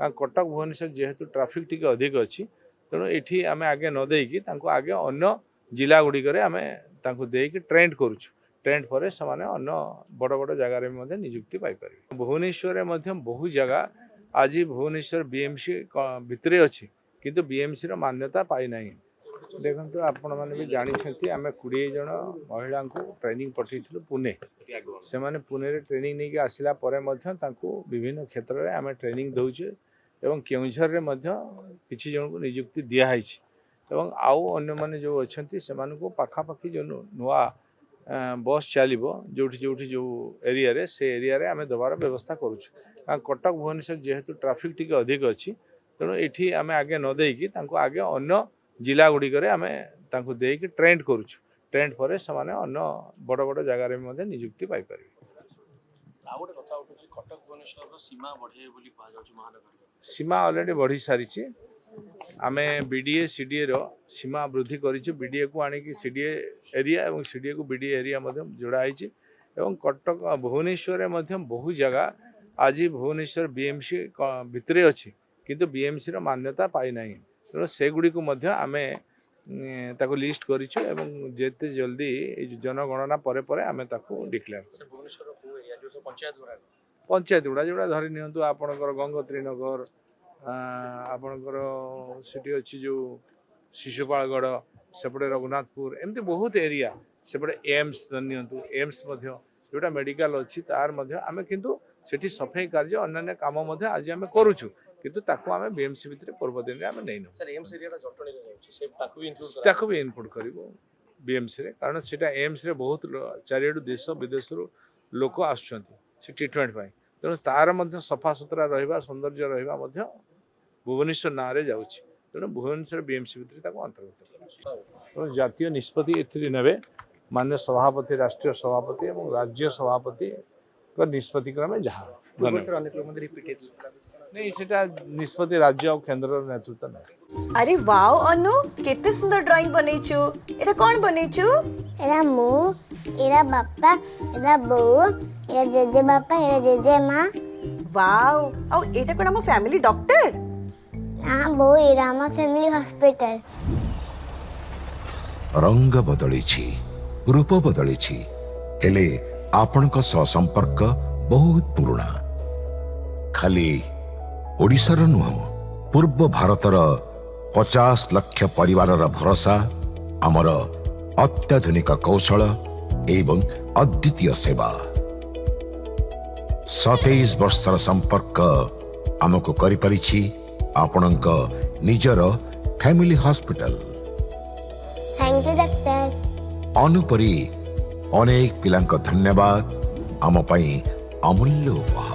कारण कटक भुवनेश्वर जेहेतु traffic T अधिक अच्छी तेणु ये आम आगे न देकी आगे अन्य जिला गुड़िक आम देकी ट्रेंड करुचु ट्रेंड पर से अन्य बड़ बड़ जगार निजुक्ति पाइपर भुवनेश्वर में बहु जगह आज भुवनेश्वर बीएमसी भितर अच्छी किंतु बीएमसी मान्यता पाई ना देखो आपण मैंने भी जानते आम 20 जन महिला को ट्रेनिंग पठेलु पुणे से माने पुणे ट्रेनिंग नहीं आसला विभिन्न क्षेत्र में आम ट्रेनिंग दौचे एवं केउझर किसी जन को निजुक्ति दिखाई आउ अन्य माने जो अच्छा से पाखापाखि जो नुआ बस चलो जो जो एरिया रे से एरिया रे आम देवार व्यवस्था करुचु कारण कटक भुवनेश्वर जेहेतु ट्राफिक टी अधिक अच्छी तेणु ये आम आगे न देकी आगे अन्य जिला गुड़िक आम देकी ट्रेंड करुचु ट्रेंड पर से अन्य बड़ बड़ जगार निजुक्ति पाइपर सीमा ऑलरेडी बढ़ी सारी आम बीडीए सीडीए सीमा वृद्धि करूँ बीडीए को आणिक सीडीए एरिया और सीडीए को बीडीए एरिया जोड़ाई कटक भुवनेश्वर में बहु जगह आज भुवनेश्वर बीएमसी भितर अच्छी किंतु बीएमसी मान्यता पाई ना तेणु सेगुड़ी आम ताको लिस्ट करिछु एवं जेते जल्दी जनगणना परे परे आम ताको डिक्लेयर पंचायत गुड़ा जोड़ा धरी नियंतु आपणकर गंगोत्री नगर आपणकर सिटी अच्छी जो शिशुपालगढ़ सेपटे रघुनाथपुर एमती बहुत एरिया सेपटे एम्स नियंतु एम्स जोटा मेडिकल अच्छी तार आम किंतु सेठी सफाई कार्य अन्य काम आज आम करुचु किंतु ताको आम बीएमसी भितर पूर्व दिन आम नहीं ताको भी इनपुट करिवो बीएमसी रे कारण सेटा एम्स रे बहुत चारियाडू देश विदेश लोक आसुचंती से ट्रिटमेंट पाई तेणु तार सफा सुतरा रहिबा सौंदर्य रहिबा भुवनेश्वर ना रे जाउछि तेणु भुवनेश्वर बीएमसी भितर ताको अंतर्गत जातीय निष्पत्ति एथिरे नेबे माननीय सभापति राष्ट्रीय सभापति और राज्य सभापति निष्पत्ति क्रमे जहाँ नहीं सेटा निष्पत्ति राज्य और केंद्र नेतृत्व नहीं। अरे वाओ अनु केते सुंदर ड्राइंग बनेछु एटा कोन बनेछु एरा मु एरा बापा एरा बो एरा जेजे बापा एरा जेजे माँ वाओ औ एटा कोन हम फैमिली डॉक्टर हां बो एरा हम फैमिली हॉस्पिटल रंग बदलिछि रूप बदलिछि हेले आपनक सह संपर्क बहुत पुराना खाली ओडिशार नुह पूर्व भारतर 50 लाख परिवार भरोसा आमर अत्याधुनिक कौशल एवं अद्वितीय सेवा 27 वर्षर संपर्क आमको करि परिछि आपनक निजर family hospital. Thank you doctor. अनुपरी अनेक पिलांक धन्यवाद आम पई अमूल्य उपहार।